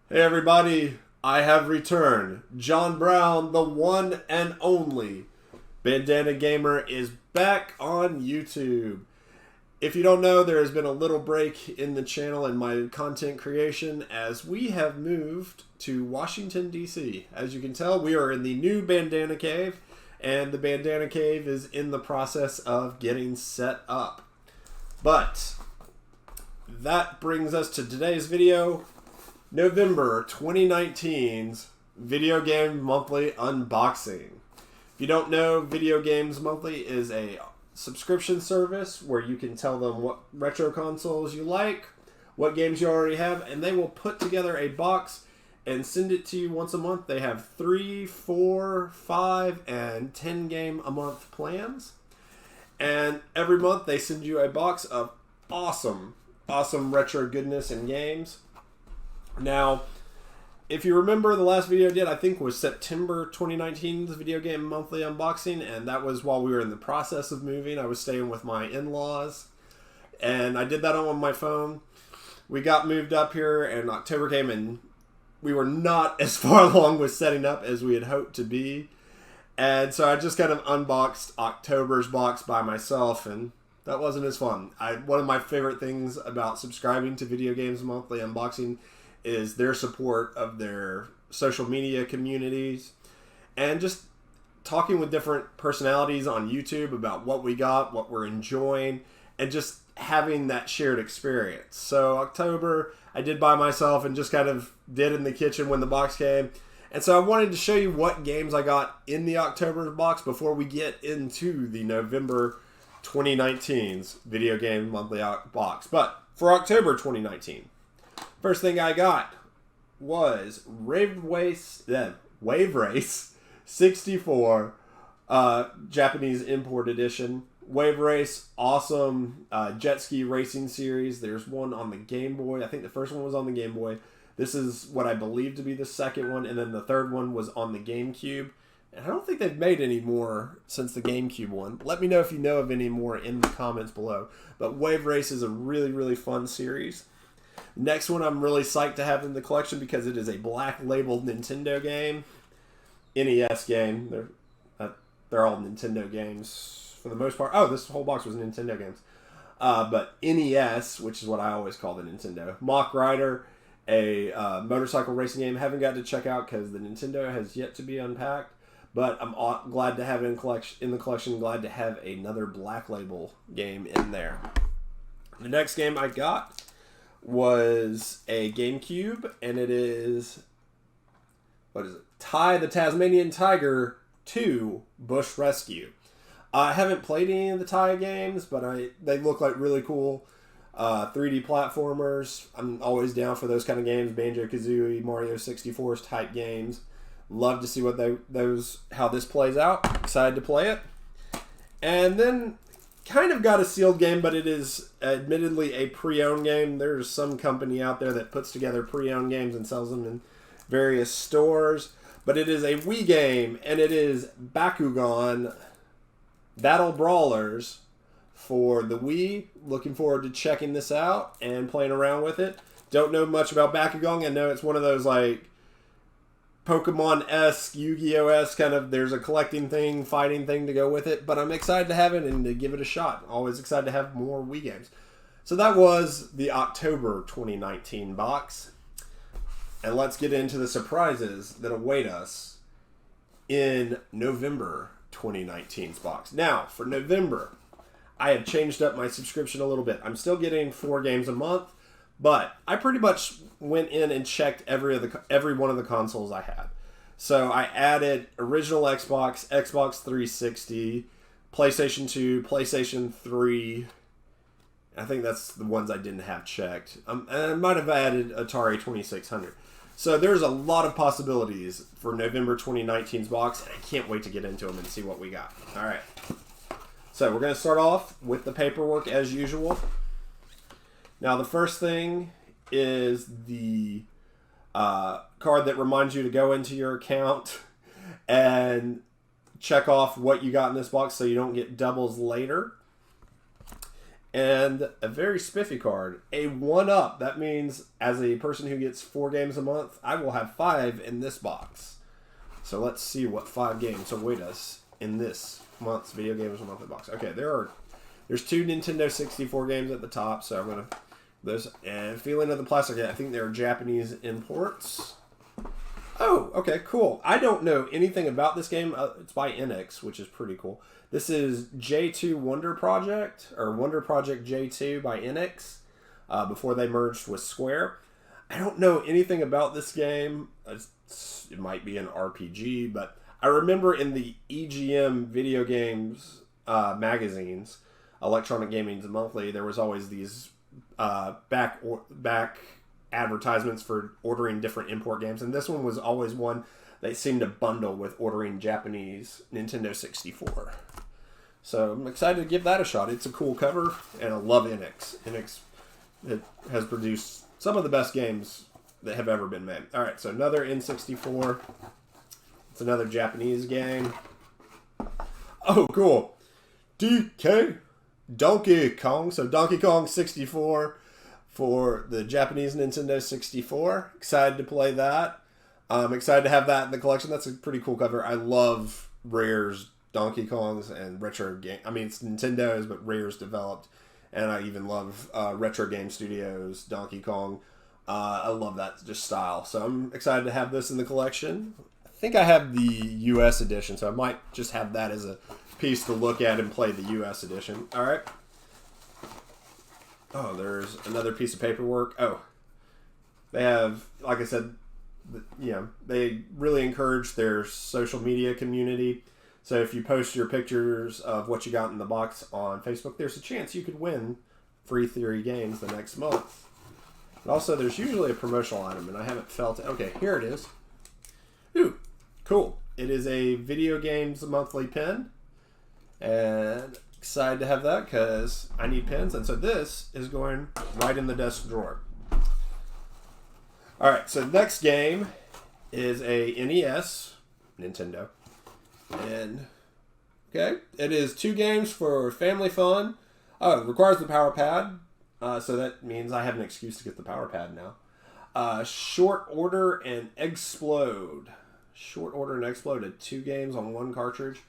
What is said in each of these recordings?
Hey everybody, I have returned. John Brown, the one and only Bandana Gamer, is back on YouTube. If you don't know, there has been a little break in the channel and my content creation as we have moved to Washington, D.C. As you can tell, we are in the new Bandana Cave, and the Bandana Cave is in the process of getting set up. But that brings us to today's video. November 2019's Video Game Monthly Unboxing. If you don't know, Video Games Monthly is a subscription service where you can tell them what retro consoles you like, what games you already have, and they will put together a box and send it to you once a month. They have 3, 4, 5, and 10 game a month plans. And every month they send you a box of awesome retro goodness and games. Now, if you remember, the last video I did, I think, was September 2019's Video Game Monthly Unboxing, and that was while we were in the process of moving. I was staying with my in-laws, and I did that on my phone. We got moved up here, and October came, and we were not as far along with setting up as we had hoped to be. And so I just kind of unboxed October's box by myself, and that wasn't as fun. One of my favorite things about subscribing to Video Games Monthly Unboxing is their support of their social media communities and just talking with different personalities on YouTube about what we got, what we're enjoying, and just having that shared experience. So October, I did by myself and just kind of did in the kitchen when the box came. And so I wanted to show you what games I got in the October box before we get into the November 2019's Video Game Monthly box. But for October 2019, first thing I got was Wave Race 64 Japanese import edition. Wave Race, awesome jet ski racing series. There's one on the Game Boy. I think the first one was on the Game Boy. This is what I believe to be the second one, and then the third one was on the GameCube. And I don't think they've made any more since the GameCube one. Let me know if you know of any more in the comments below. But Wave Race is a really fun series. Next one I'm really psyched to have in the collection because it is a black labeled Nintendo game. NES game. They're all Nintendo games for the most part. Oh, this whole box was Nintendo games. But NES, which is what I always call the Nintendo. Mach Rider, a motorcycle racing game. Haven't got to check out because the Nintendo has yet to be unpacked. But I'm glad to have it in the collection. Glad to have another black label game in there. The next game I got was a GameCube, and it is, what is it? Ty the Tasmanian Tiger 2 Bush Rescue. I haven't played any of the Ty games, but they look like really cool 3D platformers. I'm always down for those kind of games, Banjo-Kazooie, Mario 64's type games. Love to see what how this plays out. Excited to play it. And then kind of got a sealed game, but it is admittedly a pre-owned game. There's some company out there that puts together pre-owned games and sells them in various stores. But it is a Wii game, and it is Bakugan Battle Brawlers for the Wii. Looking forward to checking this out and playing around with it. Don't know much about Bakugan. I know it's one of those like Pokemon-esque, Yu-Gi-Oh-esque kind of, there's a collecting thing, fighting thing to go with it, but I'm excited to have it and to give it a shot. Always excited to have more Wii games. So that was the October 2019 box. And let's get into the surprises that await us in November 2019's box. Now, for November, I have changed up my subscription a little bit. I'm still getting 4 games a month, but I pretty much went in and checked every one of the consoles I had. So I added original Xbox, Xbox 360, PlayStation 2, PlayStation 3. I think that's the ones I didn't have checked. And I might have added Atari 2600. So there's a lot of possibilities for November 2019's box, and I can't wait to get into them and see what we got. All right. So we're going to start off with the paperwork as usual. Now, the first thing is the card that reminds you to go into your account and check off what you got in this box so you don't get doubles later. and a very spiffy card. A 1-up. That means as a person who gets 4 games a month, I will have 5 in this box. So let's see what 5 games await us in this month's Video Games Monthly box. Okay, there's 2 Nintendo 64 games at the top, so I'm gonna and feeling of the plastic. I think they're Japanese imports. Oh, okay, cool. I don't know anything about this game. It's by Enix, which is pretty cool. This is J2 Wonder Project, or Wonder Project J2 by Enix, before they merged with Square. I don't know anything about this game. It might be an RPG, but I remember in the EGM video games magazines, Electronic Gaming Monthly, there was always these back advertisements for ordering different import games, and this one was always one they seemed to bundle with ordering Japanese Nintendo 64. So I'm excited to give that a shot. It's a cool cover, and I love Enix. Enix has produced some of the best games that have ever been made. Alright, so another N64. It's another Japanese game. Oh, cool. Donkey Kong. So Donkey Kong 64 for the Japanese Nintendo 64. Excited to play that. I'm excited to have that in the collection. That's a pretty cool cover. I love Rare's Donkey Kongs and retro game. I mean, it's Nintendo's, but Rare's developed. And I even love Retro Game Studios Donkey Kong. I love that just style. So I'm excited to have this in the collection. I think I have the US edition, so I might just have that as a piece to look at and play the US edition. All right. Oh, there's another piece of paperwork. Oh, they have, like I said, they really encourage their social media community. So if you post your pictures of what you got in the box on Facebook, there's a chance you could win free Theory games the next month. And also, there's usually a promotional item, and I haven't felt it. Okay, here it is. Ooh, cool. It is a Video Games Monthly pin. And excited to have that because I need pins. And so this is going right in the desk drawer. Alright, so the next game is a NES, Nintendo. And, okay, it is 2 games for family fun. Oh, it requires the power pad. So that means I have an excuse to get the power pad now. Short Order and Explode. Short Order and Explode, 2 games on 1 cartridge.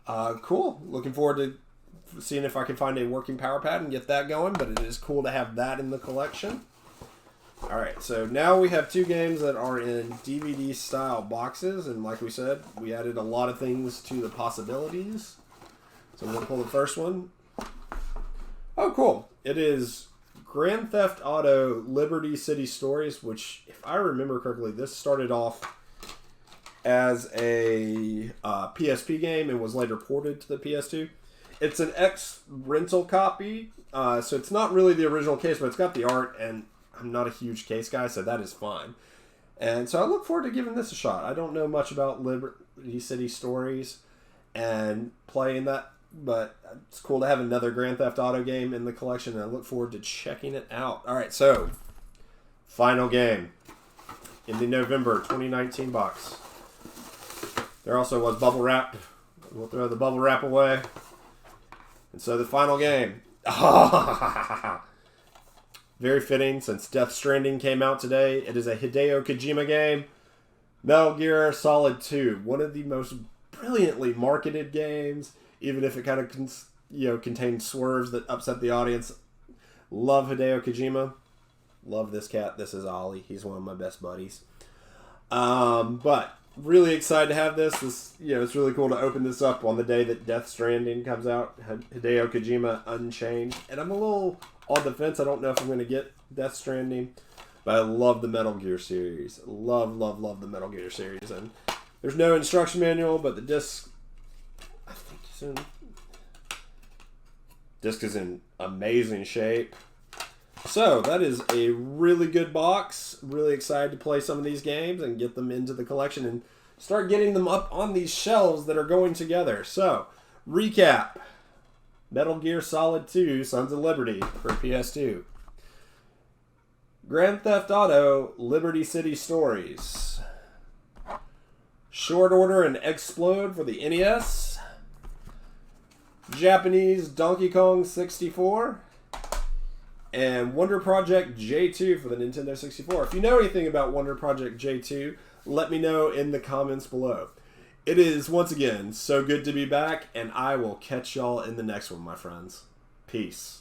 Cool. Looking forward to seeing if I can find a working power pad and get that going, but it is cool to have that in the collection. Alright, so now we have 2 games that are in DVD style boxes, and like we said, we added a lot of things to the possibilities. So I'm going to pull the first one. Oh, cool. It is Grand Theft Auto Liberty City Stories, which, if I remember correctly, this started off as a PSP game and was later ported to the PS2. It's an X-rental copy, so it's not really the original case, but it's got the art, and I'm not a huge case guy, so that is fine. And so I look forward to giving this a shot. I don't know much about Liberty City Stories and playing that, but it's cool to have another Grand Theft Auto game in the collection, and I look forward to checking it out. Alright, so, final game in the November 2019 box. There also was bubble wrap. We'll throw the bubble wrap away. And so the final game. Very fitting since Death Stranding came out today. It is a Hideo Kojima game. Metal Gear Solid 2. One of the most brilliantly marketed games. Even if it kind of contains swerves that upset the audience. Love Hideo Kojima. Love this cat. This is Ollie. He's one of my best buddies. But really excited to have this. It's really cool to open this up on the day that Death Stranding comes out. Hideo Kojima Unchained. And I'm a little on the fence. I don't know if I'm going to get Death Stranding. But I love the Metal Gear series. Love the Metal Gear series. And there's no instruction manual, but the disc, I think disc is in amazing shape. So, that is a really good box. Really excited to play some of these games and get them into the collection and start getting them up on these shelves that are going together. So, recap. Metal Gear Solid 2, Sons of Liberty for PS2. Grand Theft Auto, Liberty City Stories. Short Order and Explode for the NES. Japanese Donkey Kong 64. and Wonder Project J2 for the Nintendo 64. If you know anything about Wonder Project J2, let me know in the comments below. It is, once again, so good to be back, and I will catch y'all in the next one, my friends. Peace.